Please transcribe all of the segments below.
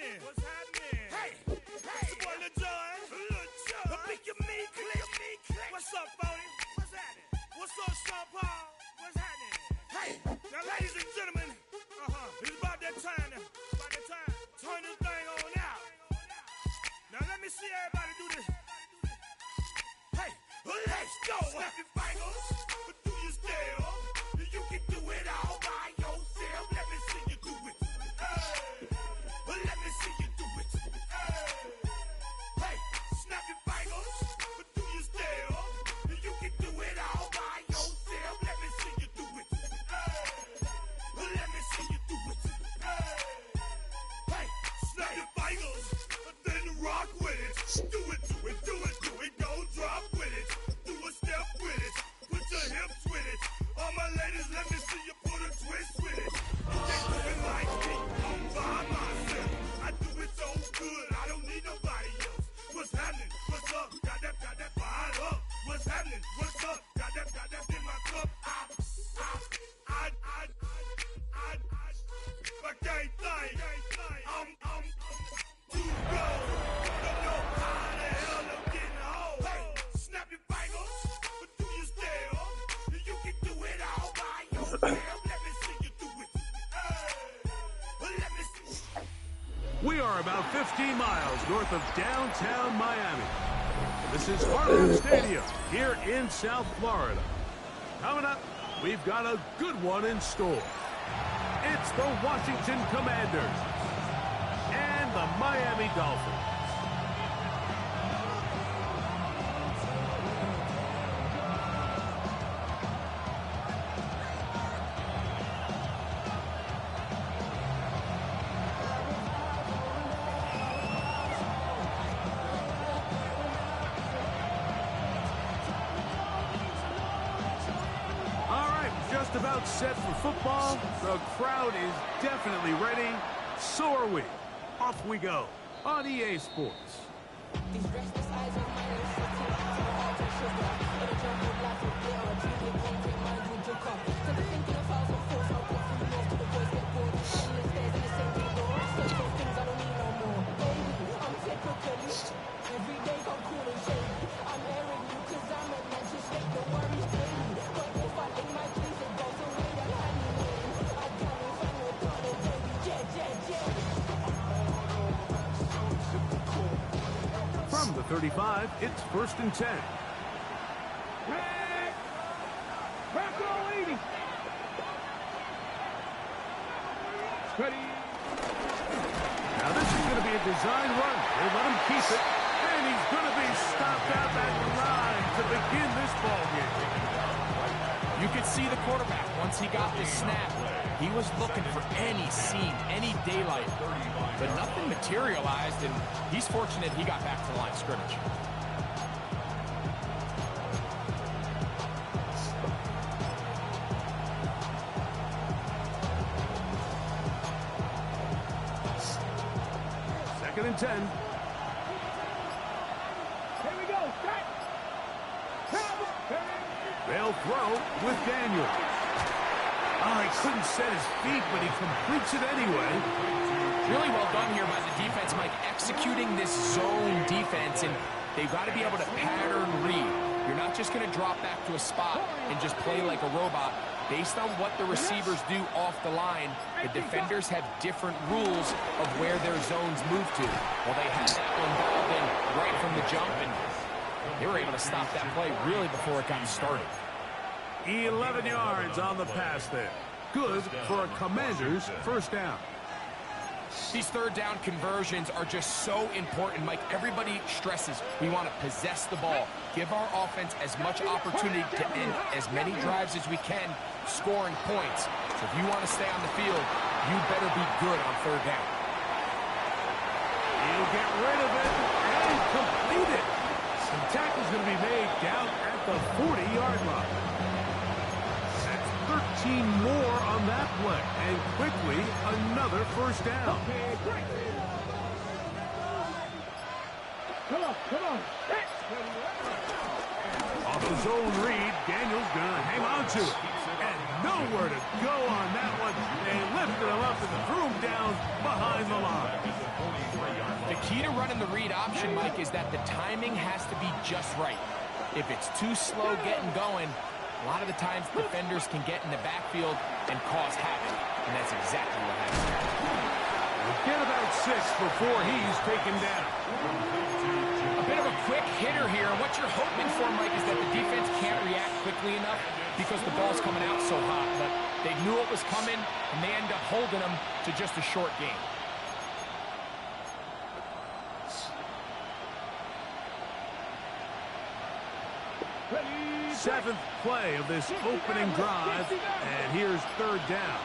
happening? What's happening? Hey, it's your boy Lil John. The pick your meat click. What's up, Phony? What's happening? What's up, Sean Paul? What's happening? Hey, now, ladies and gentlemen, it's about that time. Turn this thing on out. Now, let me see everybody do this. Hey, let's go. Snap your fingers, but do you still? You can do it all by yourself. Let me see you do it. Let me see you do it. Hey, snap your fingers, but do you still? You can do it all by yourself. Let me see you do it. Let me see you do it. Hey, snap your fingers, then rock with it. Do it, do it, do it, do it. Don't drop with it. Do a step with it. Put your hips with it. All my ladies, let me see you put a twist with it. You can't do it like me. I'm by myself. I do it so good. I don't need nobody else. What's happening? What's up? Got that fired up. What's happening? What's up? Got that in my cup. I can't think. I'm too good. Don't know how the hell I'm getting home. Hey, snap your fingers, but do you still? You can do it all by yourself. Let me see you do it. Let me see. We are about 15 miles north of downtown Miami. This is Harlem Stadium here in South Florida. Coming up, we've got a good one in store. It's the Washington Commanders and the Miami Dolphins. Just about set for football. The crowd is definitely ready. So are we. Off we go on EA Sports. These restless eyes of mine are sitting to the heart of sugar. But a drop of life will get or a dream it won't take mind will drink up. So the thinking of thousand thoughts, I'll put through north to the boys get bored. Endless days in the same thing door. Search for things I don't need no more. Baby, I'm typically every day I'm cool and shady. I'm airing you cause I'm a man, just make the worries daily. But if I lay my dreams, it goes away that honeymoon. I can't find no darling, baby. Yeah. From the 35, it's 1st and 10. Ready. Now this is going to be a design run. They let him keep it, and he's going to be stopped out at the line to begin this ball game. You could see the quarterback once he got the snap. He was looking for any seam, any daylight, but nothing materialized, and he's fortunate he got back to the line of scrimmage. Second and 10. Here we go. They'll throw with Daniel. Oh, he couldn't set his feet, but he completes it anyway. Really well done here by the defense, Mike, executing this zone defense, and they've got to be able to pattern read. You're not just going to drop back to a spot and just play like a robot. Based on what the receivers do off the line, the defenders have different rules of where their zones move to. Well, they had that one dialed in right from the jump, and they were able to stop that play really before it got started. 11 yards on the pass there. Good for a Commander's first down. These third down conversions are just so important, Mike. Everybody stresses we want to possess the ball, give our offense as much opportunity to end as many drives as we can, scoring points. So if you want to stay on the field, you better be good on third down. He'll get rid of it and complete it. Some tackle's going to be made down at the 40-yard line. That's 13 more on that play, and quickly another first down. Come on. Off the zone read, Daniel's going to hang on to it. And nowhere to go on that one. They lifted him up and threw him down behind the line. The key to running the read option, Mike, is that the timing has to be just right. If it's too slow getting going, a lot of the times defenders can get in the backfield and cause havoc, and that's exactly what happened. Get about 6 before he's taken down. A bit of a quick hitter here, and what you're hoping for, Mike, is that the defense can't react quickly enough because the ball's coming out so hot, but they knew it was coming, and they end up holding them to just a short game. Seventh play of this opening drive, and here's third down.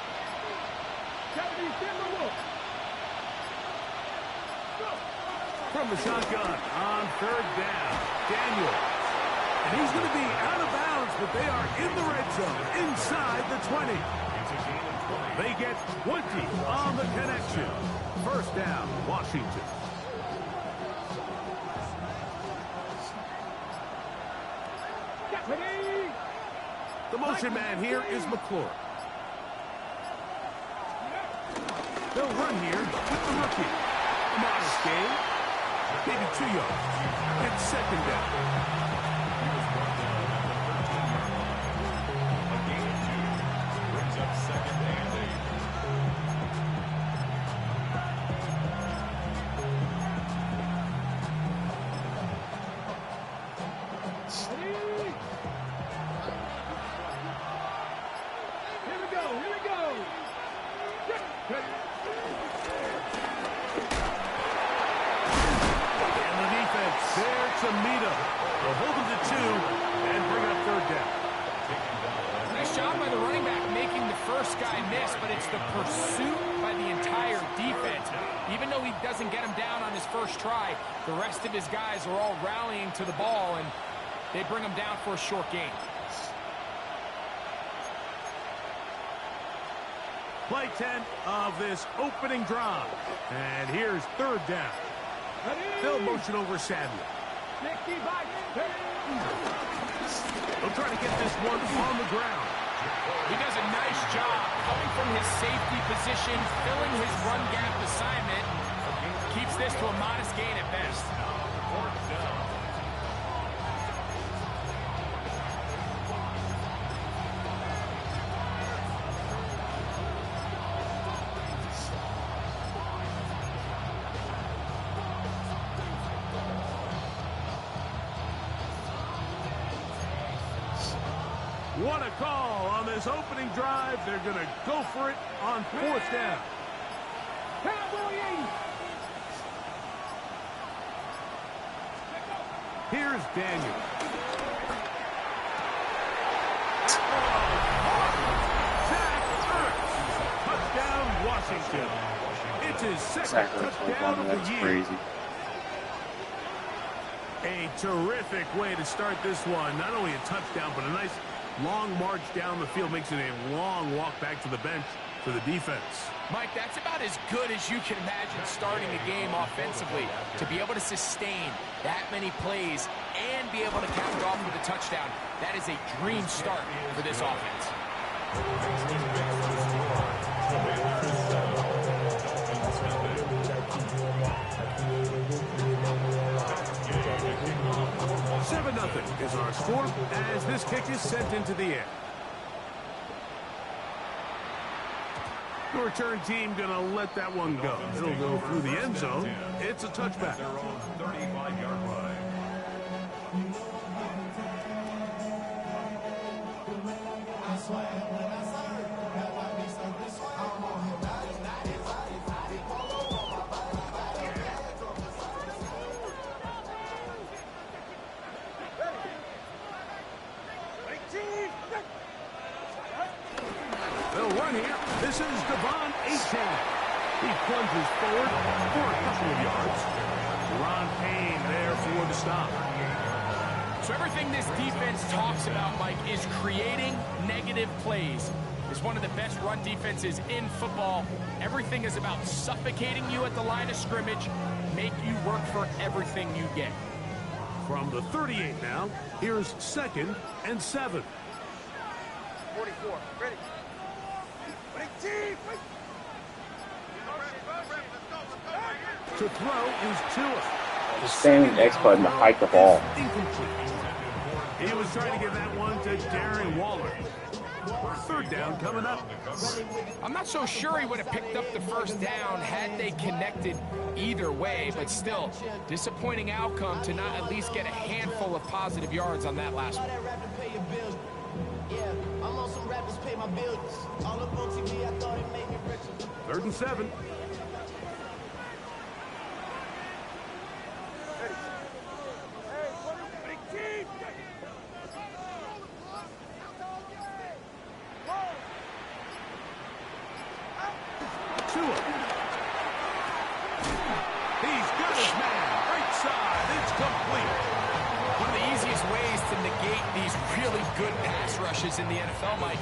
From the shotgun on third down, Daniel. And he's going to be out of bounds, but they are in the red zone, inside the 20. They get 20 on the connection. First down, Washington. The motion man here is McClure. They'll run here with the rookie. A modest gain, maybe 2 yards. It's second down. A gain of 2 brings up second and 8. Here we go. And the defense there to meet him. They'll hold him to 2 and bring up third down. Nice job by the running back making the first guy miss, but it's the pursuit by the entire defense. Even though he doesn't get him down on his first try, the rest of his guys are all rallying to the ball, and they bring him down for a short gain. Play 10 of this opening drive. And here's third down. They'll motion over Samuel. They'll try to get this one on the ground. He does a nice job coming from his safety position, filling his run gap assignment. Keeps this to a modest gain at best. What a call on this opening drive. They're going to go for it on fourth down. Here's Daniel. Touchdown, Washington. It's his second touchdown of the year. Crazy. A terrific way to start this one. Not only a touchdown, but a nice long march down the field. Makes it a long walk back to the bench for the defense. Mike, that's about as good as you can imagine starting a game offensively. To be able to sustain that many plays and be able to cap it off with a touchdown, that is a dream start for this offense. 7-0 is our score as this kick is sent into the air. The return team going to let that one go. It'll go through the end zone. It's a touchback. Their own 35-yard line. They'll run here. This is Devon Achane. He plunges forward for a couple of yards. Ron Payne there for the stop. So everything this defense talks about, Mike, is creating negative plays. It's one of the best run defenses in football. Everything is about suffocating you at the line of scrimmage, make you work for everything you get. From the 38 now, here's 2nd and 7. 44. Ready. To throw is Tua. The same X button to hike the ball. Incomplete. He was trying to give that one to Darren Waller. Third down coming up. I'm not so sure he would have picked up the first down had they connected either way, but still, disappointing outcome to not at least get a handful of positive yards on that last one. Third and 7. He's got his man. Right side. It's complete. One of the easiest ways to negate these really good pass rushes in the NFL, Mike,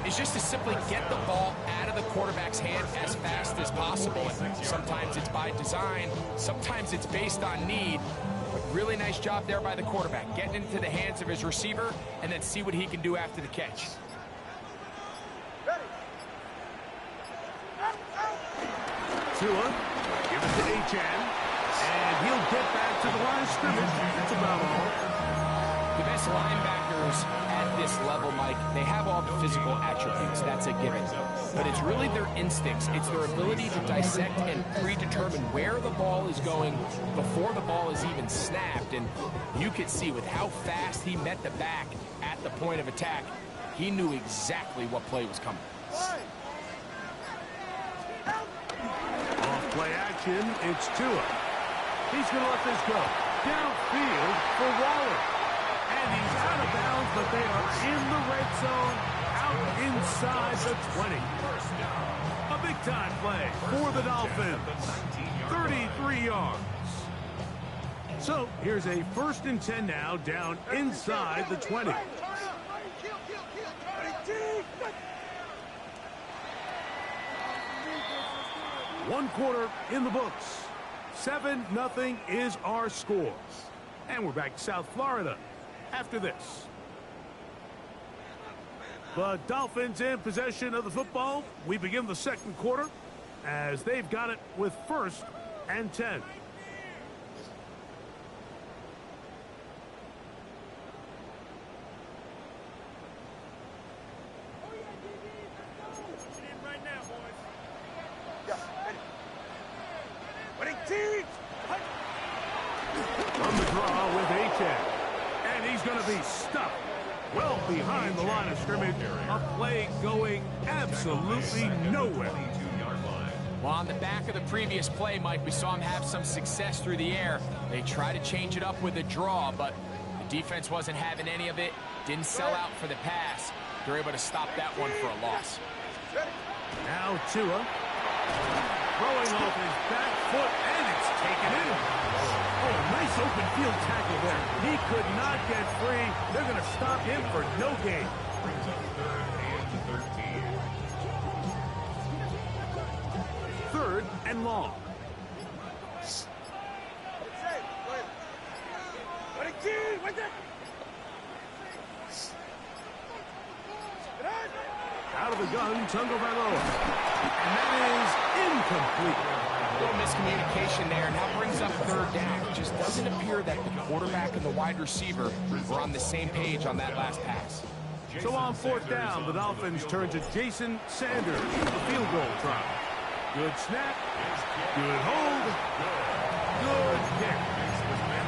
is just to simply get the ball out of the quarterback's hand as fast as possible. Sometimes it's by design. Sometimes it's based on need. But really nice job there by the quarterback, getting into the hands of his receiver and then see what he can do after the catch. Tua, give it to Achane, and he'll get back to the line of scrimmage. That's about all. The best linebackers at this level, Mike, they have all the physical attributes. That's a given. But it's really their instincts. It's their ability to dissect and predetermine where the ball is going before the ball is even snapped. And you could see with how fast he met the back at the point of attack, he knew exactly what play was coming. Off play action, it's Tua. He's going to let this go. Downfield for Waller. And he's out of bounds, but they are in the red zone, out inside the 20. A big-time play for the Dolphins. 33 yards. So here's a 1st and 10 now, down inside the 20. One quarter in the books. 7-0 is our score. And we're back to South Florida after this. The Dolphins in possession of the football. We begin the second quarter as they've got it with 1st and 10. From the draw with Achane. And he's going to be stuck well behind the line of scrimmage. A play going absolutely nowhere. Well, on the back of the previous play, Mike, we saw him have some success through the air. They tried to change it up with a draw, but the defense wasn't having any of it. Didn't sell out for the pass. They're able to stop that one for a loss. Now Tua. Throwing off his back foot, and it's taken in. Oh, nice open field tackle there. He could not get free. They're going to stop him for no gain. Brings up 3rd and 13. 3rd and long. Out of the gun, Tagovailoa. And that is incomplete. A little miscommunication there. Now brings up 3rd down. It just doesn't appear that the quarterback and the wide receiver were on the same page on that last pass. So on 4th down, the Dolphins turn to Jason Sanders, the field goal try. Good snap, good hold, good kick.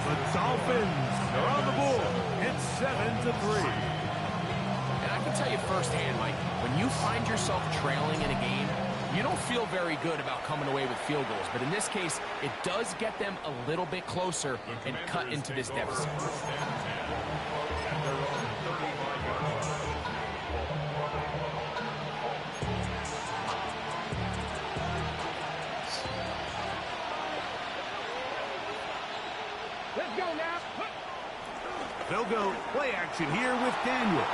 The Dolphins are on the board. It's 7-3. And I can tell you firsthand, Mike, when you find yourself trailing in a game, you don't feel very good about coming away with field goals. But in this case, it does get them a little bit closer and cut into this deficit. Let's go now. They'll go play action here with Daniel.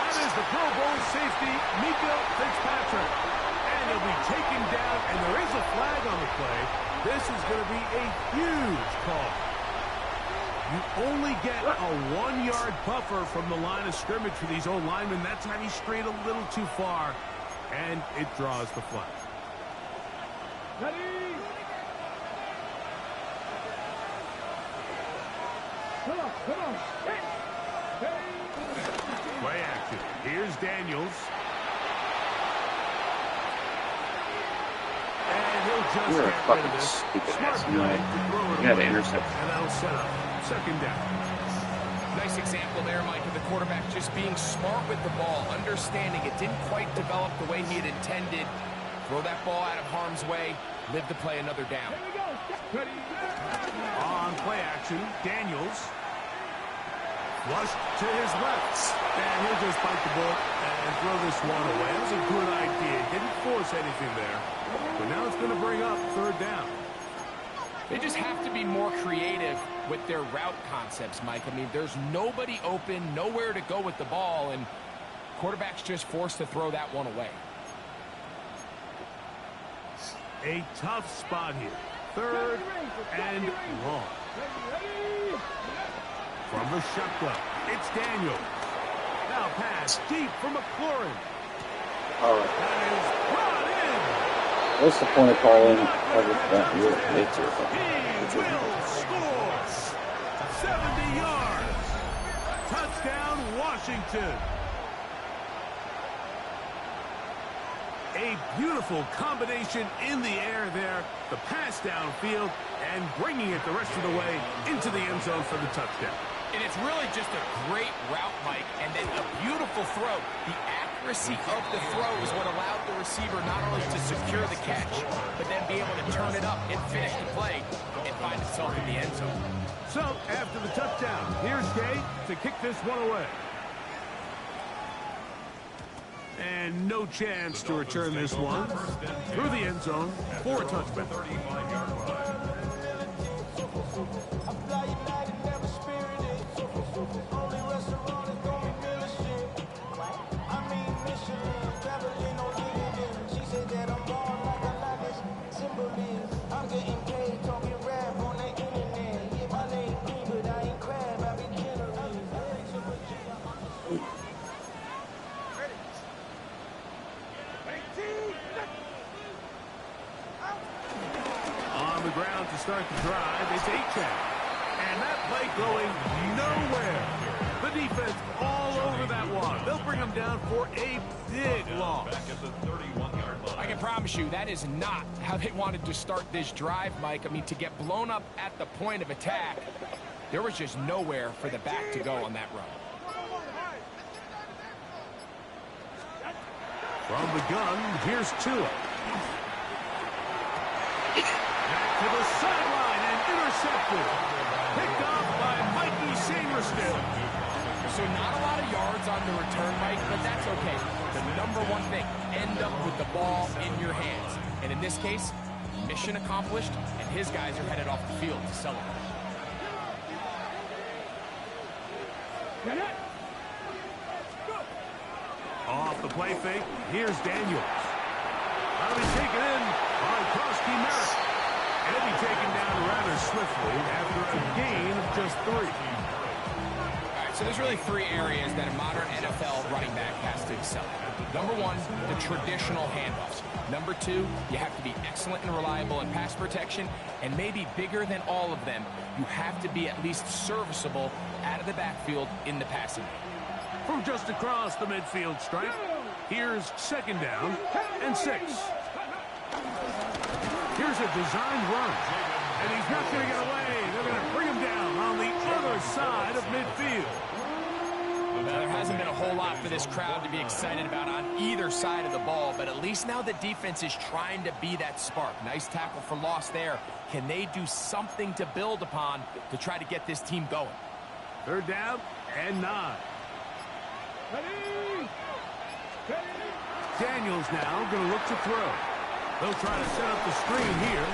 That is the Pro Bowl safety, Mika Fitzpatrick. And he'll be taken down, and there is a flag on the play. This is going to be a huge call. You only get a 1-yard buffer from the line of scrimmage for these old linemen. That time he strayed a little too far, and it draws the flag. Ready? Come on. Play action. Here's Daniels. And he'll just You're a get rid of fucking this. stupid Smart ass. guy to throw it You had to away. intercept. And that'll set up 2nd down. Nice example there, Mike, of the quarterback just being smart with the ball, understanding it didn't quite develop the way he had intended. Throw that ball out of harm's way, live to play another down. Here we go. Ready? On play action, Daniels. Flush to his left. And he'll just bite the ball and throw this one away. That was a good idea. Didn't force anything there. But now it's going to bring up 3rd down. They just have to be more creative with their route concepts, Mike. I mean, there's nobody open, nowhere to go with the ball, and quarterback's just forced to throw that one away. A tough spot here. 3rd and long. Ready? From the shotgun, it's Daniels. Now pass deep for McLaurin. Oh, That is brought in. what's the point of calling coverage that? You're way too He will score. 70 yards. Touchdown, Washington. A beautiful combination in the air there. The pass downfield and bringing it the rest of the way into the end zone for the touchdown. And it's really just a great route, Mike, and then a beautiful throw. The accuracy of the throw is what allowed the receiver not only to secure the catch, but then be able to turn it up and finish the play and find himself in the end zone. So, after the touchdown, here's Gay to kick this one away. And no chance to return this one through the end zone for a touchback. On the ground to start the drive, it's Achane. And that play going nowhere. The defense all over that one. They'll bring them down for a big loss. I can promise you that is not how they wanted to start this drive, Mike. I mean, to get blown up at the point of attack, there was just nowhere for the back to go on that run. From the gun, here's Tua. Back to the sideline and intercepted. Picked off by Mikey Sainristil. So not a lot of yards on the return, Mike, but that's okay. The number one thing, end up with the ball in your hands. And in this case, mission accomplished, and his guys are headed off the field to celebrate. Off the play fake, here's Daniels. That'll be taken in by Krosky Merritt. And he'll be taken down rather swiftly after a gain of just 3. All right, so there's really 3 areas that a modern NFL running back has to excel at. Number 1, the traditional handoffs. Number 2, you have to be excellent and reliable in pass protection. And maybe bigger than all of them, you have to be at least serviceable out of the backfield in the passing game. From just across the midfield stripe, here's 2nd down and 6. Here's a designed run, and he's not going to get away. They're going to bring him down on the other side of midfield. Now, there hasn't been a whole lot for this crowd to be excited about on either side of the ball, but at least now the defense is trying to be that spark. Nice tackle for loss there. Can they do something to build upon to try to get this team going? 3rd down and 9. Ready? Daniels now going to look to throw. They'll try to set up the screen here.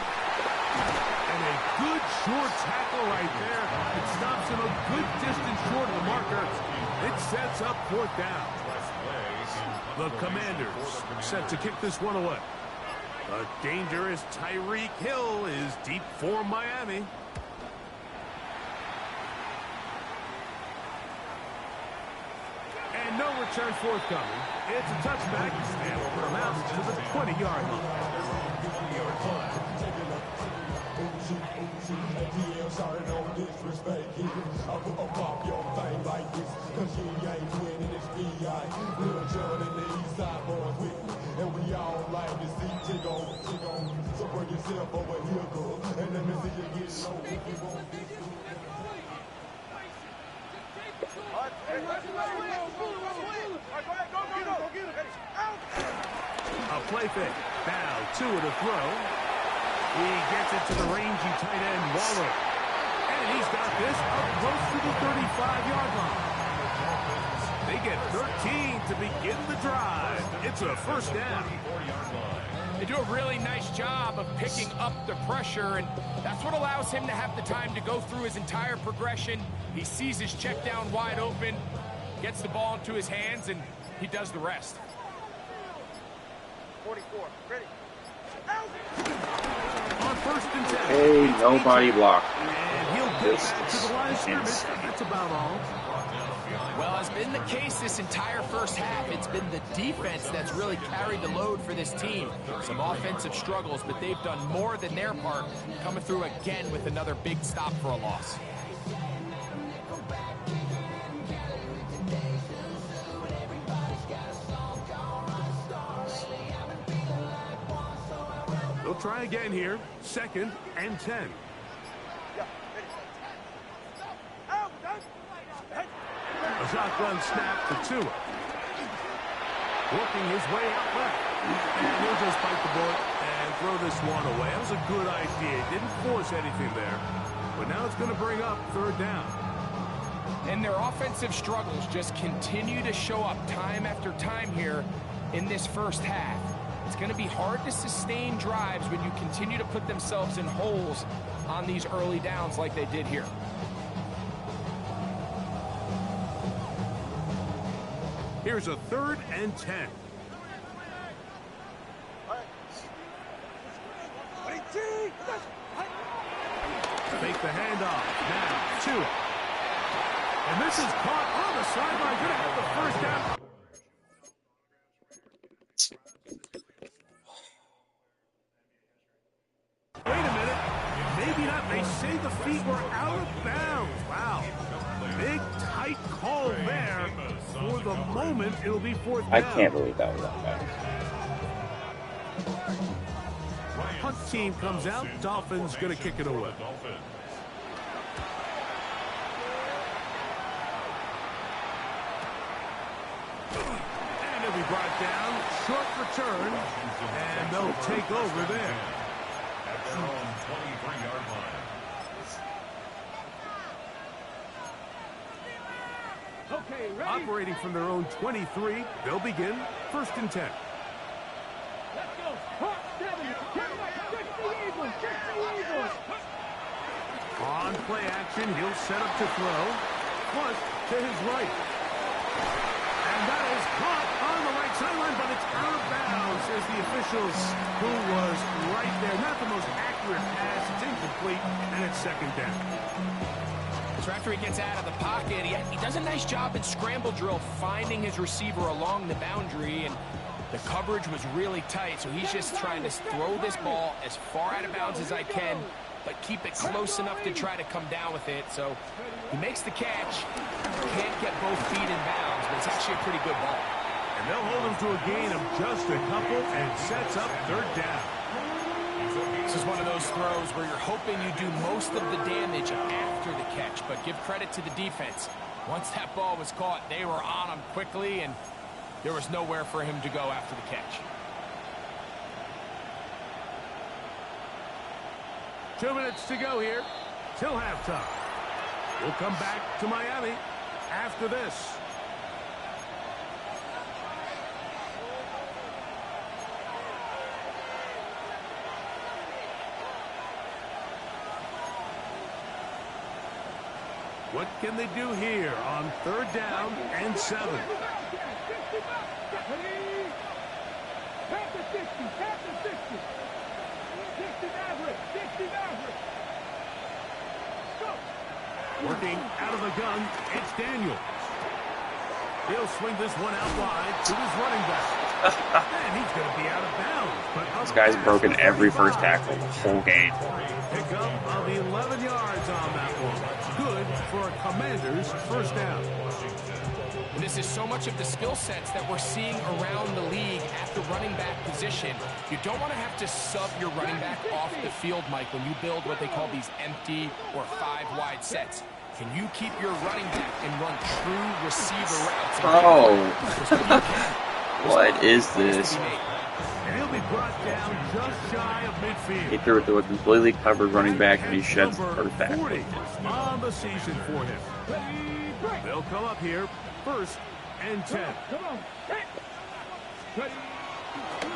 And a good short tackle right there. It stops him a good distance short of the marker. It sets up 4th down. The Commanders set to kick this one away. The dangerous Tyreek Hill is deep for Miami. return forthcoming. It's a touchback, and will put him out to the 20-yard line. And we all like to see tick on. So bring yourself over here, girl, and let me see you get low if you want this. A play fake. Now, two to throw. He gets it to the rangy tight end, Waller. And he's got this up close to the 35-yard line. They get 13 to begin the drive. It's a first down. They do a really nice job of picking up the pressure, and that's what allows him to have the time to go through his entire progression. He sees his check down wide open, gets the ball into his hands, and he does the rest. 44, ready. On first and 10. Hey, nobody blocked. And he'll get back to the line of scrimmage. That's about all. Well, as been the case this entire first half, it's been the defense that's really carried the load for this team. Some offensive struggles, but they've done more than their part, coming through again with another big stop for a loss. They'll try again here. Second and 10. A shotgun snap to Tua. Working his way out left. And he'll just bite the bullet and throw this one away. That was a good idea. Didn't force anything there. But now it's going to bring up third down. And their offensive struggles just continue to show up time after time here in this first half. It's going to be hard to sustain drives when you continue to put themselves in holes on these early downs like they did here. Here's a third and 10. Make the handoff. Now, Tua. And this is caught on the sideline. Going to have the first down. Wait a minute. Maybe not. They say the feet were out of bounds. Wow. Big, tight call there. For the moment, it'll be fourth down. I can't believe that was that bad. Punt team comes out. Dolphins going to kick it away. And it'll be brought down. Short return. And they'll take over there. At their own 23-yard line. Okay, ready? Operating from their own 23, they'll begin first and 10. Let's go. Hot, 7. Check the Eagles. Check the Eagles. On play action, he'll set up to throw. Flush to his right. And that is caught on the right sideline, but it's out of bounds, says the officials, who was right there. Not the most accurate pass. It's incomplete, and it's second down. So after he gets out of the pocket, he does a nice job in scramble drill finding his receiver along the boundary, and the coverage was really tight, so he's just trying to throw this ball as far out of bounds as I can, but keep it close enough to try to come down with it. So he makes the catch, can't get both feet in bounds, but it's actually a pretty good ball. And they'll hold him to a gain of just a couple and sets up third down. This is one of those throws where you're hoping you do most of the damage after the catch, but give credit to the defense. Once that ball was caught, they were on him quickly, and there was nowhere for him to go after the catch. 2 minutes to go here till halftime. We'll come back to Miami after this. What can they do here on third down and 7? Ready? Tap the 60. Tap the 60. 60 average. 60 average. Go. Working out of the gun, it's Daniel. He'll swing this one out wide to his running back. And he's going to be out of bounds. But This guy's broken every first tackle the whole game. Pickup of 11 yards on that one. Good for a Commander's first down. And this is so much of the skill sets that we're seeing around the league at the running back position. You don't want to have to sub your running back off the field, Mike, when you build what they call these empty or 5-wide sets. Can you keep your running back and run true receiver routes? Bro, what is this? And he'll be brought down just shy of midfield. He threw it to a completely covered running back, and he sheds the first tackle. 40 on the season for him. They'll come up here, 1st and 10. Come on.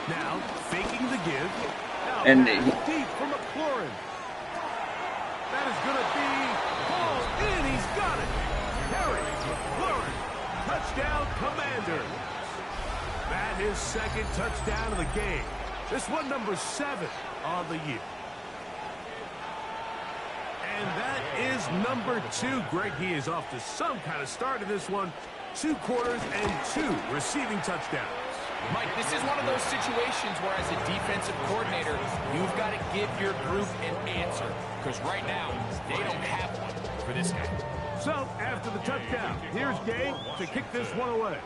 Now, faking the give. Now, And deep from McLaurin. That is going to be hauled in. He's got it. Harry McLaurin. Touchdown, Commander. That is 2nd touchdown of the game. This one, number 7 on the year. And that is number 2. Greg, he is off to some kind of start in this one. 2 quarters and 2 receiving touchdowns. Mike, this is one of those situations where as a defensive coordinator, you've got to give your group an answer. Because right now, they don't have one for this guy. So, after the touchdown, here's Gay to kick this one away.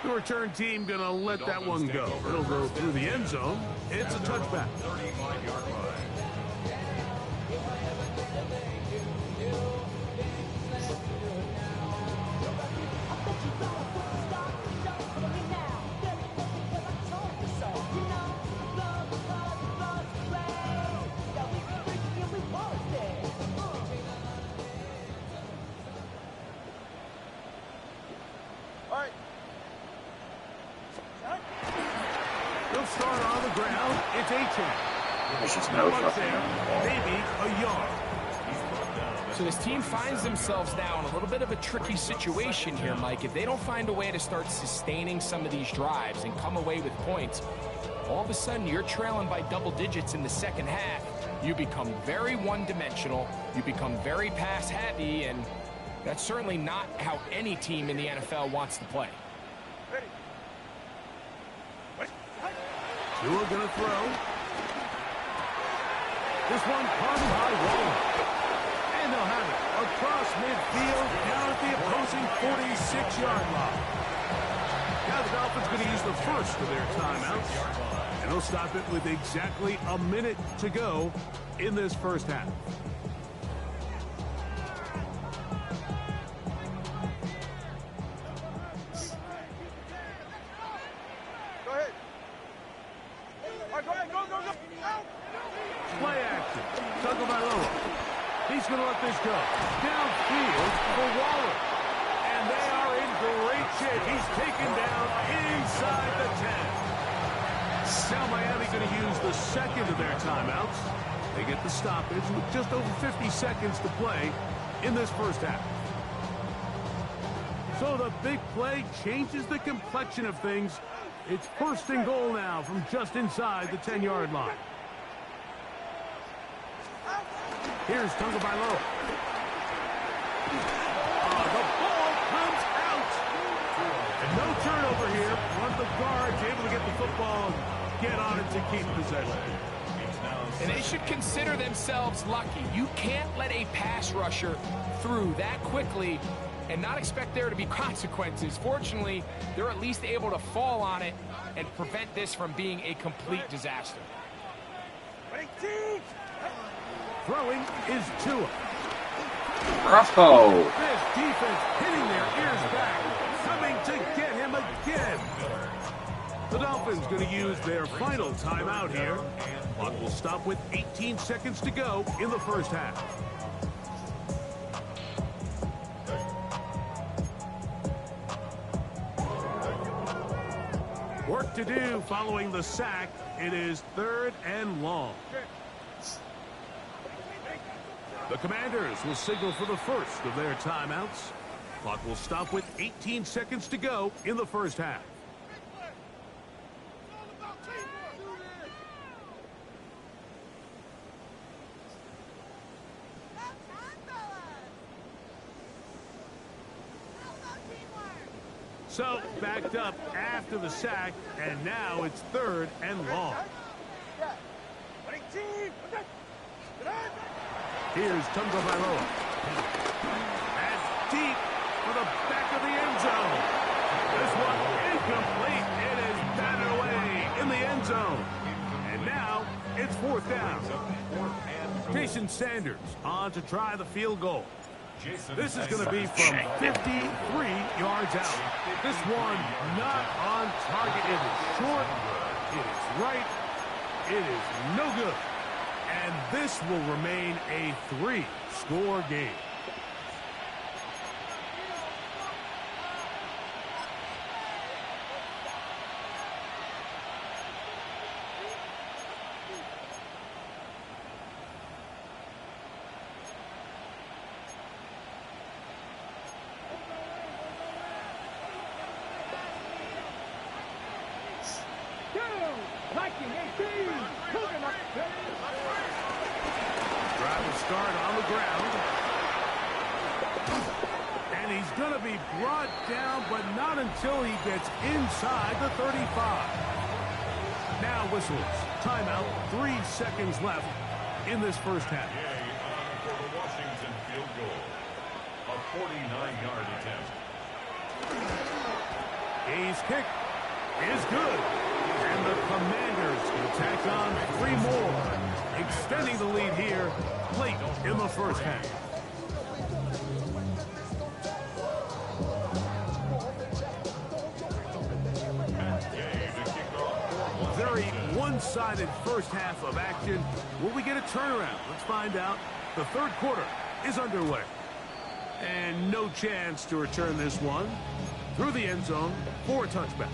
The return team going to let that one go. It'll go through the end zone. It's a touchback. 35-yard line. They'll start on the ground. It's A-10. There's just no Much fucking there, ball. maybe a yard. So this team finds themselves now in a little bit of a tricky situation here, Mike. If they don't find a way to start sustaining some of these drives and come away with points, all of a sudden you're trailing by double digits in the second half. You become very one-dimensional. You become very pass-heavy, and that's certainly not how any team in the NFL wants to play. Tua gonna throw. This one caught by Waller. And they'll have it across midfield down at the opposing 46-yard line. Now the Dolphins going to use the first of their timeouts. And they'll stop it with exactly a minute to go in this first half. Play action. Tagovailoa. He's going to let this go. Downfield for Waller. And they are in great shape. He's taken down inside the 10. Now Miami going to use the second of their timeouts. They get the stoppage with just over 50 seconds to play in this first half. So the big play changes the complexion of things. It's 1st and goal now from just inside the 10-yard line. Here's Tagovailoa. The ball comes out. And no turnover here. Want the guards able to get the football, get on it to keep possession. And they should consider themselves lucky. You can't let a pass rusher through that quickly and not expect there to be consequences. Fortunately, they're at least able to fall on it and prevent this from being a complete disaster. Throwing is Tua. Bravo. This defense hitting their ears back, coming to get him again. The Dolphins going to use their final timeout here. Clock will stop with 18 seconds to go in the first half. Work to do following the sack. It is 3rd and long. The Commanders will signal for the first of their timeouts. Clock will stop with 18 seconds to go in the first half. So, backed up after the sack, and now it's 3rd and long. Here's Tungavailoa. And deep for the back of the end zone. This one incomplete. It is batted away in the end zone. And now it's 4th down. Jason Sanders on to try the field goal. This is going to be from 53 yards out. This one not on target. It is short. It is right. It is no good. And this will remain a 3-score game. Drive will start on the ground. And he's going to be brought down, but not until he gets inside the 35. Now whistles. Timeout. 3 seconds left in this first half. For the Washington field goal. A 49-yard attempt. His kick is good. And the Commanders can tack on 3 more, extending the lead here late in the first half. Very one-sided first half of action. Will we get a turnaround? Let's find out. The 3rd quarter is underway. And no chance to return this one through the end zone for a touchback.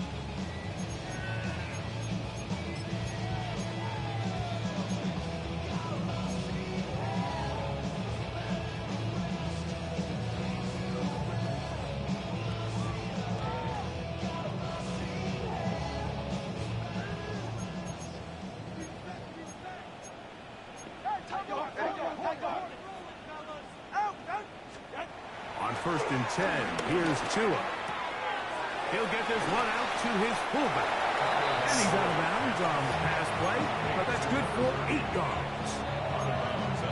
On 1st and 10, here's Tua. He'll get this one out to his fullback. And he's out of bounds on the pass play, but that's good for 8 yards.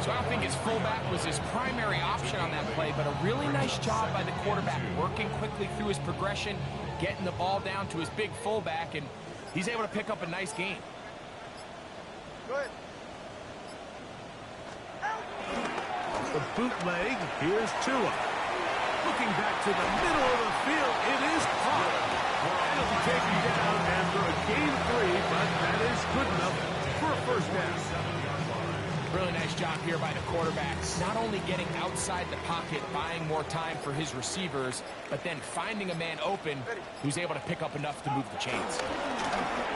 So I don't think his fullback was his primary option on that play, but a really nice job by the quarterback working quickly through his progression, getting the ball down to his big fullback, and he's able to pick up a nice gain. Good. The bootleg, here's Tua. Looking back to the middle of the field, it is caught. And it'll be taken down after a gain of 3, but that is good enough for a first down. Really nice job here by the quarterback. Not only getting outside the pocket, buying more time for his receivers, but then finding a man open who's able to pick up enough to move the chains.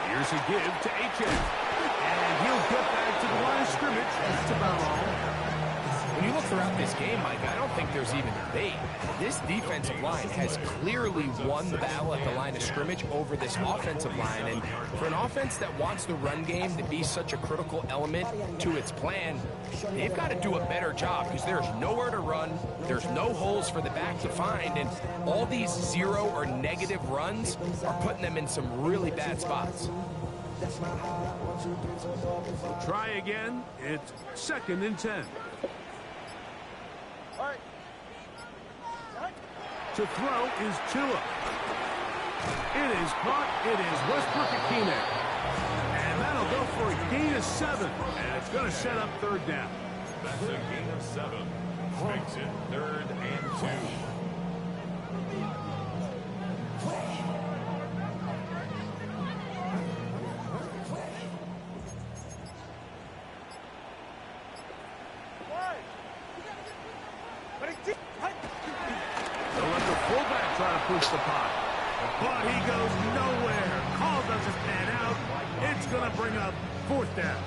Here's a give to HN. And he'll get back to the line of scrimmage. That's about all. When you look throughout this game, Mike, I don't think there's even debate. This defensive line has clearly won the battle at the line of scrimmage over this offensive line. And for an offense that wants the run game to be such a critical element to its plan, they've got to do a better job because there's nowhere to run, there's no holes for the back to find, and all these 0 or negative runs are putting them in some really bad spots. Try again. It's 2nd and 10. To throw is Tua. It is caught. It is Westbrook-Ikhine. And that'll go for a gain of 7. And it's going to set up 3rd down. That's a gain of 7. Makes it 3rd and 2. Push the pot. But he goes nowhere. Call doesn't pan out. It's going to bring up 4th down.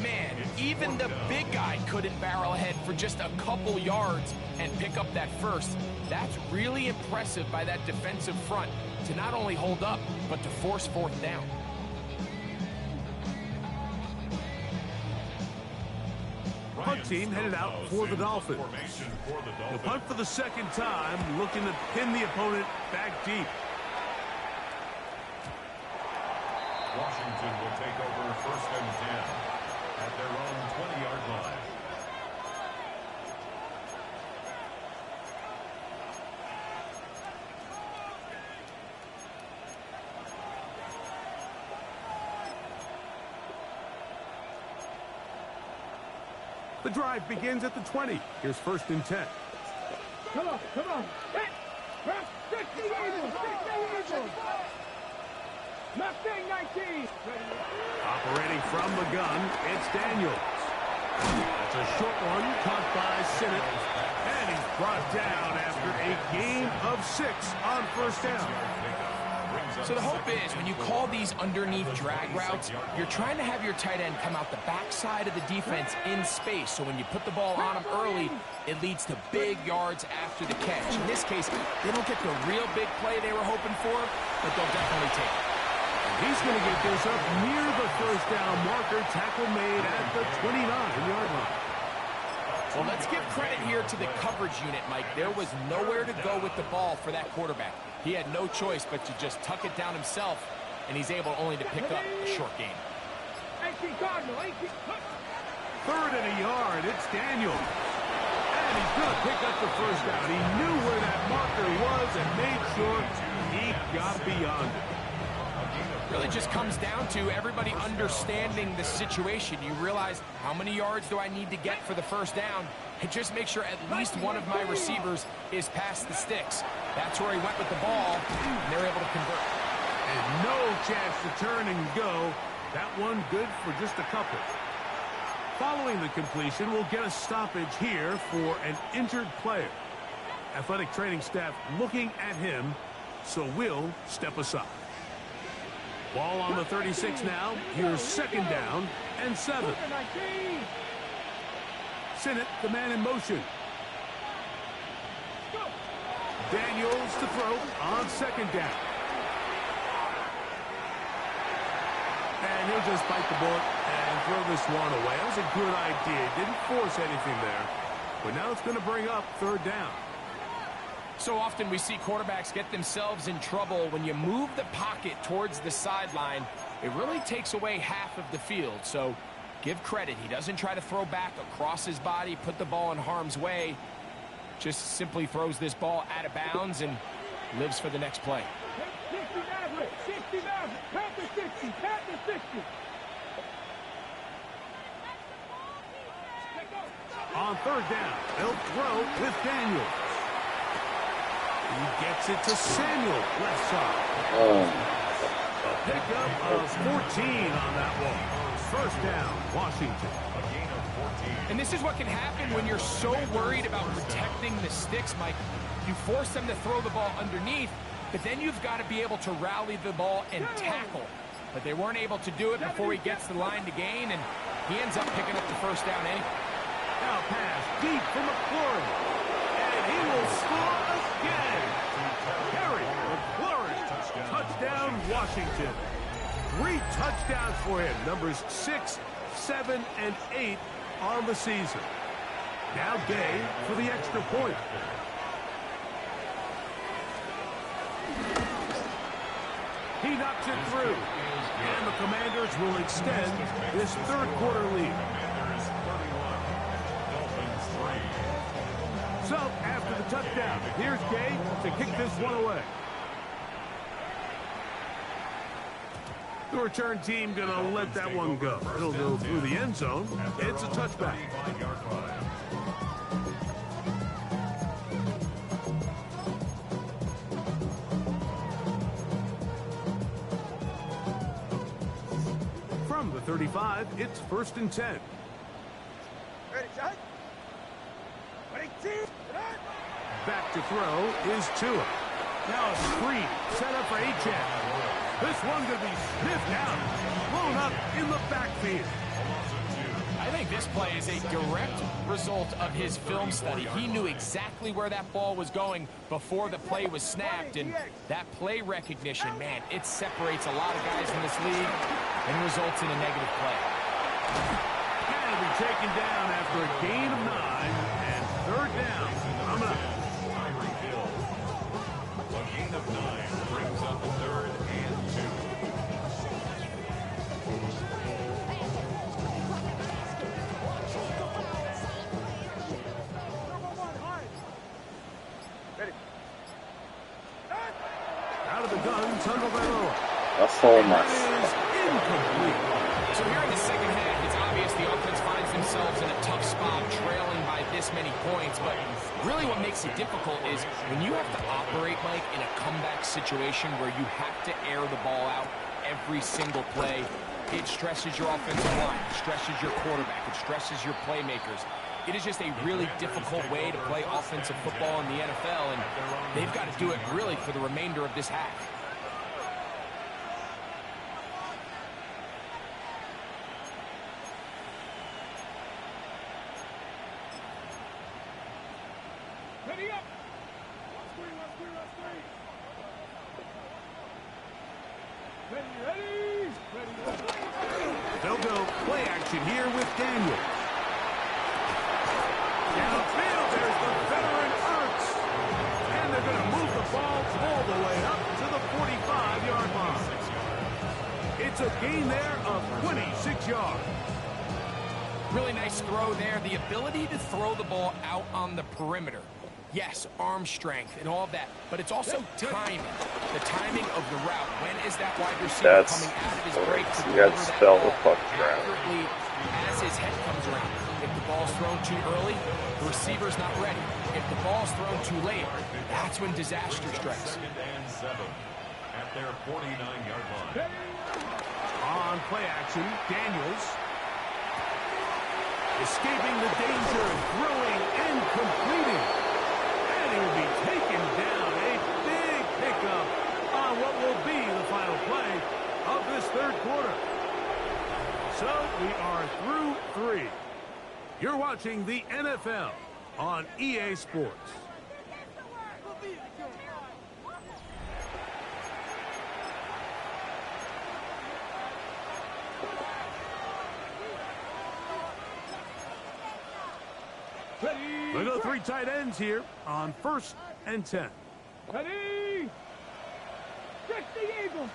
Man, even the big guy couldn't barrel ahead for just a couple yards and pick up that first. That's really impressive by that defensive front to not only hold up, but to force 4th down. punt team headed out for the Dolphins. The punt for the second time, looking to pin the opponent back deep. Washington will take over 1st and 10 at their own 20-yard line. The drive begins at the 20. Here's 1st and 10. Come on, come on. Hit! Press 60 Eagles! 60 Eagles! Mustang 19! Operating from the gun, it's Daniels. That's a short one, caught by Sinnott. And he's brought down after a gain of 6 on 1st down. So the hope is, when you call these underneath drag routes, you're trying to have your tight end come out the backside of the defense in space. So when you put the ball on him early, it leads to big yards after the catch. In this case, they don't get the real big play they were hoping for, but they'll definitely take it. He's going to get this up near the 1st down marker. Tackle made at the 29-yard line. Well, let's give credit here to the coverage unit, Mike. There was nowhere to go with the ball for that quarterback. He had no choice but to just tuck it down himself, and he's able only to pick up a short gain. 18 Cardinal, 18. 3rd and a yard, it's Daniels. And he's going to pick up the 1st down. He knew where that marker was and made sure he got beyond it. Really just comes down to everybody understanding the situation. You realize, how many yards do I need to get for the 1st down? And just make sure at least one of my receivers is past the sticks. That's where he went with the ball, and they're able to convert. And no chance to turn and go. That one good for just a couple. Following the completion, we'll get a stoppage here for an injured player. Athletic training staff looking at him, so we'll step aside. Ball on the 36 now. Here's 2nd down and 7. Sinnott, the man in motion. Daniels to throw on 2nd down. And he'll just bite the bullet and throw this one away. That was a good idea. Didn't force anything there. But now it's going to bring up 3rd down. So often we see quarterbacks get themselves in trouble. When you move the pocket towards the sideline, it really takes away half of the field. So give credit. He doesn't try to throw back across his body, put the ball in harm's way. Just simply throws this ball out of bounds and lives for the next play. 60 Maverick, 60 Maverick, Panther 60, Panther 60. On 3rd down, they'll throw with Daniels. He gets it to Samuel, left side. A pickup of 14 on that one. 1st down, Washington. A gain of 14. And this is what can happen when you're so worried about protecting the sticks, Mike. You force them to throw the ball underneath, but then you've got to be able to rally the ball and tackle. But they weren't able to do it before he gets the line to gain, and he ends up picking up the 1st down anyway. Now pass deep for McLaurin. And he will score again. Harry McLaurin. Touchdown, Washington. 3 touchdowns for him. Numbers 6, 7, and 8 on the season. Now Gay for the extra point. He knocks it through. And the Commanders will extend this 3rd quarter lead. So, after the touchdown, here's Gay to kick this one away. The return team going to let that one go. It'll go through the end zone. It's a touchback. From the 35, it's 1st and 10. Ready, shot? Back to throw is Tua. Now a screen set up for Achane. This one going to be sniffed out, blown up in the backfield. I think this play is a direct result of his film study. He knew exactly where that ball was going before the play was snapped, and that play recognition, man, it separates a lot of guys in this league and results in a negative play. And to be taken down after a gain of 9 and third down. Coming up. Tyreek Hill. A gain of 9 brings up 3rd and 2. Out of the gun, Tagovailoa. A full mess. Is incomplete. So here in the second half, it's obvious the offense finds themselves in a tough spot, trailing by this many points. But really what makes it difficult is when you have to operate, Mike, in a comeback situation where you have to air the ball out every single play, it stresses your offensive line, it stresses your quarterback, it stresses your playmakers. It is just a really difficult way to play offensive football in the NFL, and they've got to do it really for the remainder of this half. Ready up. Ready. They'll go play action here with Daniel. Downfield, there's the veteran Ertz. And they're going to move the ball all the way up to the 45-yard line. It's a gain there of 26 yards. Really nice throw there. The ability to throw the ball out on the perimeter. Yes, arm strength and all of that, but it's also timing. The timing of the route. When is that wide receiver coming out of his break to deliver that ball accurately as his head comes around? If the ball's thrown too early, the receiver's not ready. If the ball's thrown too late, that's when disaster strikes. 2nd and 7 at their 49-yard line. On play action, Daniels. Escaping the danger, throwing and completing. And he will be taken down. A big pickup on what will be the final play of this third quarter. So we are through 3. You're watching the NFL on EA Sports. We go 3 tight ends here on 1st and 10. Ready. 60 Eagles.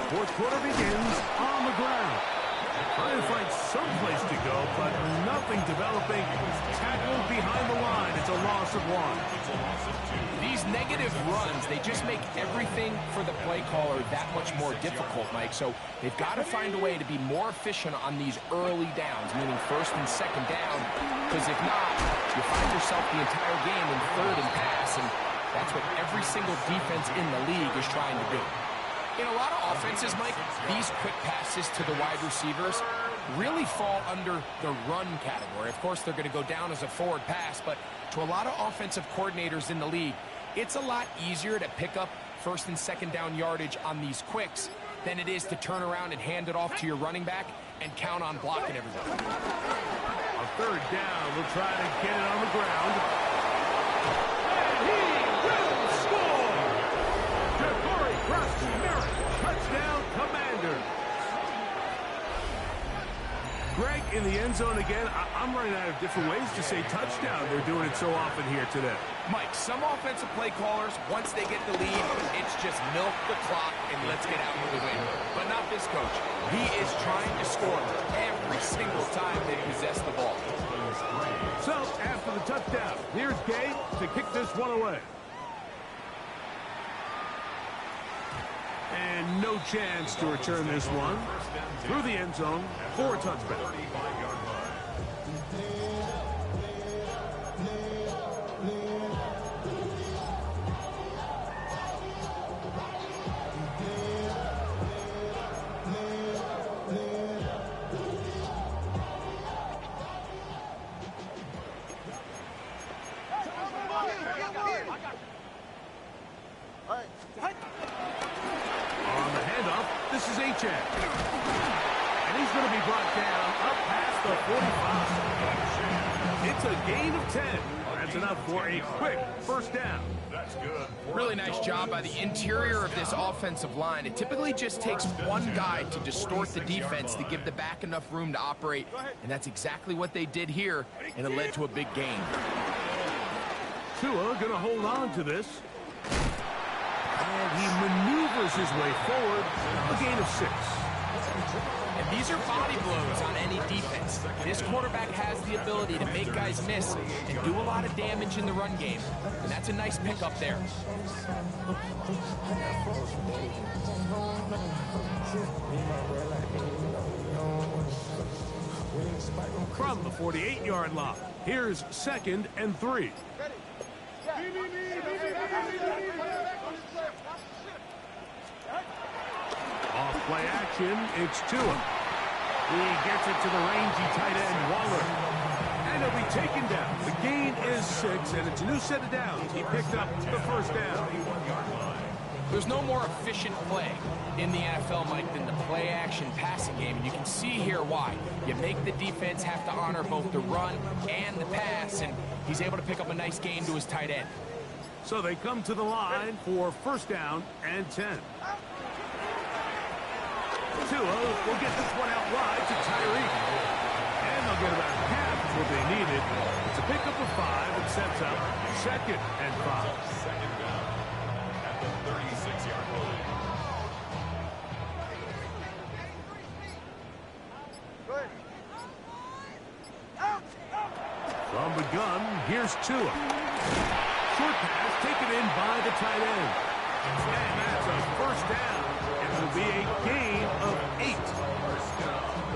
Fourth quarter begins on the ground. Trying to find someplace to go, but nothing developing. Tackled behind the line. It's a loss of 1. These negative runs, they just make everything for the play caller that much more difficult, Mike. So they've got to find a way to be more efficient on these early downs, meaning 1st and 2nd down, because if not, you find yourself the entire game in 3rd and pass, and that's what every single defense in the league is trying to do. In a lot of offenses, Mike, these quick passes to the wide receivers really fall under the run category. Of course, they're going to go down as a forward pass, but to a lot of offensive coordinators in the league, it's a lot easier to pick up 1st and 2nd down yardage on these quicks than it is to turn around and hand it off to your running back and count on blocking everyone. A 3rd down. We'll try to get it on the ground. And he will score! Jabari Cross-Merritt, touchdown Commanders. Greg in the end zone again. I'm running out of different ways to say touchdown. They're doing it so often here today. Mike, some offensive play callers, once they get the lead, it's just milk the clock and let's get out with the win. But not this coach. He is trying to score every single time they possess the ball. So, after the touchdown, here's Gay to kick this one away. And no chance to return this one through the end zone for a touchback. On the handoff, this is Achane. And he's going to be brought down up past the 45. It's a gain of 10. And That's enough for a quick first down. That's good. Really nice job by the interior of this offensive line. It typically just takes one guy to distort the defense to give the back enough room to operate, and that's exactly what they did here, and it led to a big gain. Tua gonna hold on to this. And he maneuvers his way forward, a gain of 6. And these are body blows on any defense. This quarterback has the ability to make guys miss and do a lot of damage in the run game. And that's a nice pickup there. From the 48-yard line, here's 2nd and 3. Off play action, it's Tua. He gets it to the rangy tight end, Waller. And he'll be taken down. The gain is 6, and it's a new set of downs. He picked up the first down. There's no more efficient play in the NFL, Mike, than the play-action passing game, and you can see here why. You make the defense have to honor both the run and the pass, and he's able to pick up a nice gain to his tight end. So they come to the line for first down and 10. Tua will get this one out wide to Tyreek. And they'll get about half of what they needed. It's a pickup of 5 and sets up 2nd and 5. Second down at the 36-yard line. From the gun, here's Tua. Short pass taken in by the tight end. And that's a first down. It will be a gain of 8.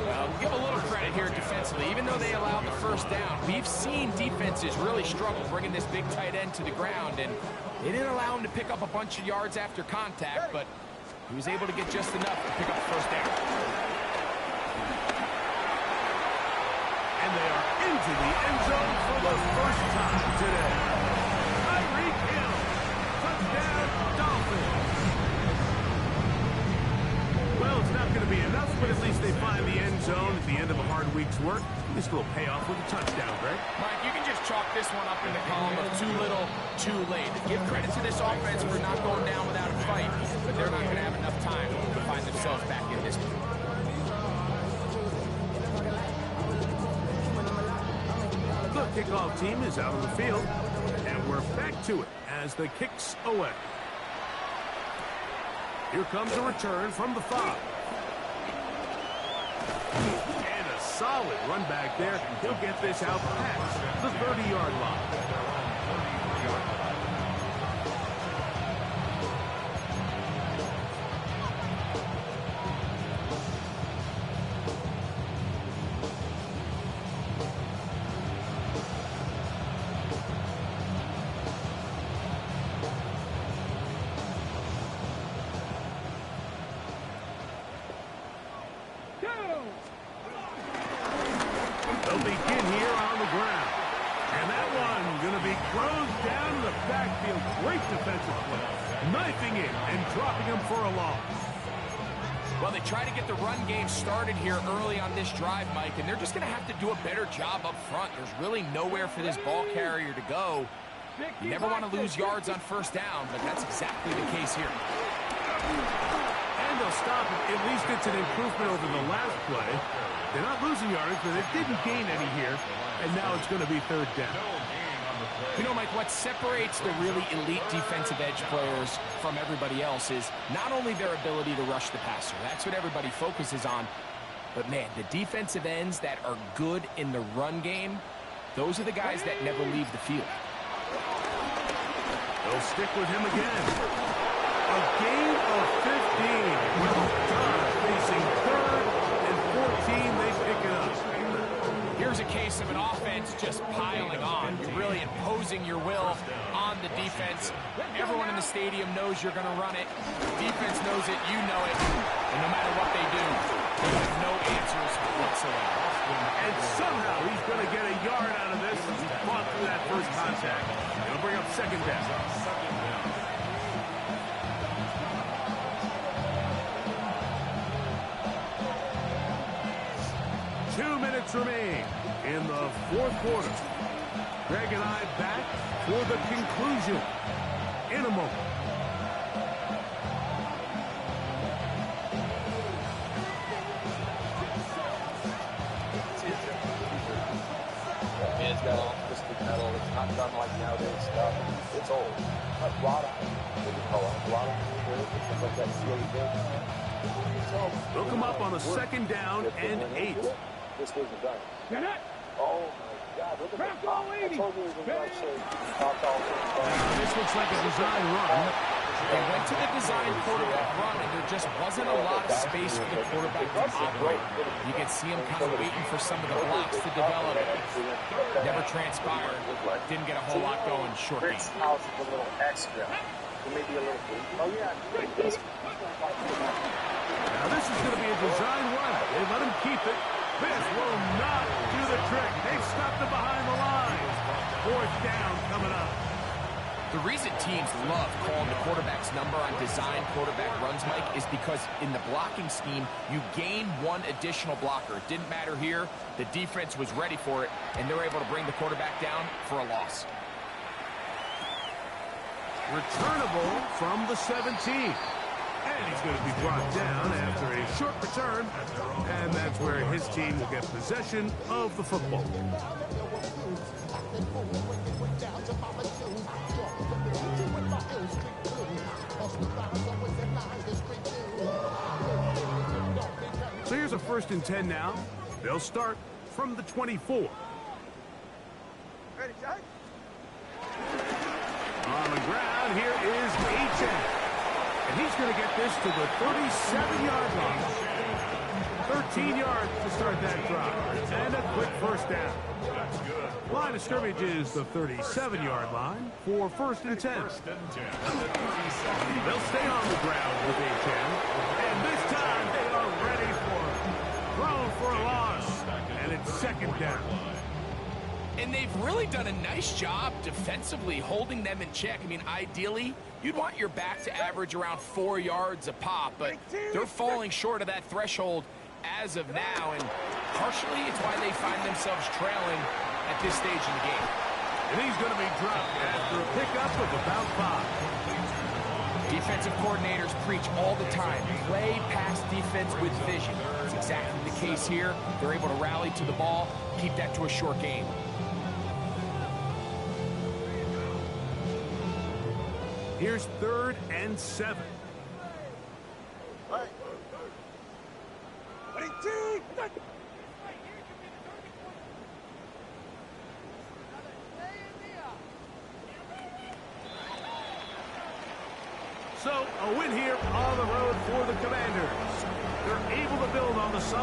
Well, give a little credit here defensively. Even though they allowed the first down, we've seen defenses really struggle bringing this big tight end to the ground, and they didn't allow him to pick up a bunch of yards after contact, but he was able to get just enough to pick up the first down. And they are into the end zone for the first time today. Tyreek Hill, touchdown, Dolphins. Well, it's not going to be enough, but at least they find the end zone at the end of a hard week's work. This will pay off with a touchdown, Greg. Mike, you can just chalk this one up in the column of too little, too late. Give credit to this offense for not going down without a fight, but they're not going to have enough time to find themselves back in this one. The kickoff team is out on the field, and we're back to it as the kicks away. Here comes a return from the 5. And a solid run back there. He'll get this out past the 30-yard line. They'll begin here on the ground. And that one going to be closed down in the backfield. Great defensive play. Knifing it and dropping him for a loss. Well, they try to get the run game started here early on this drive, Mike, and they're just going to have to do a better job up front. There's really nowhere for this ball carrier to go. You never want to lose yards on first down, but that's exactly the case here. And they'll stop it. At least it's an improvement over the last play. They're not losing yardage, but they didn't gain any here. And now it's going to be third down. You know, Mike, what separates the really elite defensive edge players from everybody else is not only their ability to rush the passer. That's what everybody focuses on. But, man, the defensive ends that are good in the run game, those are the guys that never leave the field. They'll stick with him again. A gain of 15. Well done. Facing 3rd and 14, they pick it up. Here's a case of an offense just piling on. You're really imposing your will on the defense. Everyone in the stadium knows you're going to run it. Defense knows it. You know it. And no matter what they do, they have no answers whatsoever. And somehow he's going to get a yard out of this. He fought through that first contact. It'll bring up second down. 2 minutes remain in the 4th quarter. Greg and I back for the conclusion in a moment. Man's got all twisted metal. It's not done like nowadays stuff. It's old. But wrought iron, what you call it. Wrought iron, it's like that really big. So, They'll come up on a second down and 8. This wasn't done. Get it. Oh my God! Look at Crack the top. all I 80. told you it was going to top all This looks like a design run. They went to the design quarterback run, and there just wasn't a lot of space for the quarterback to operate. You can see him kind of waiting for some of the blocks to develop. Never transpired. Didn't get a whole lot going. Short game. Rick's house is a little extra. Maybe a little. Oh yeah. Now this is going to be a design run. They let him keep it. This will not do the trick. They've stopped him behind the line. 4th down coming up. The reason teams love calling the quarterback's number on design quarterback runs, Mike, is because in the blocking scheme, you gain one additional blocker. It didn't matter here. The defense was ready for it, and they're able to bring the quarterback down for a loss. Returnable from the 17. And he's going to be brought down after a short return. And that's where his team will get possession of the football. So here's a 1st and 10 now. They'll start from the 24. Ready, Jack? On the ground, here is H.M. And he's going to get this to the 37-yard line. 13 yards to start that drive. And a quick 1st down. Line of scrimmage is the 37-yard line for 1st and 10. They'll stay on the ground with H.M. And this time they are ready for it. Thrown for a loss. And it's 2nd down. And they've really done a nice job defensively holding them in check. I mean, ideally, you'd want your back to average around 4 yards a pop, but they're falling short of that threshold as of now, and partially it's why they find themselves trailing at this stage in the game. And he's going to be dropped after a pickup of about 5. Defensive coordinators preach all the time, play pass defense with vision. It's exactly the case here. They're able to rally to the ball, keep that to a short game. Here's 3rd and 7. Ready, 2. So, a win here on the road for the Commanders. They're able to build on the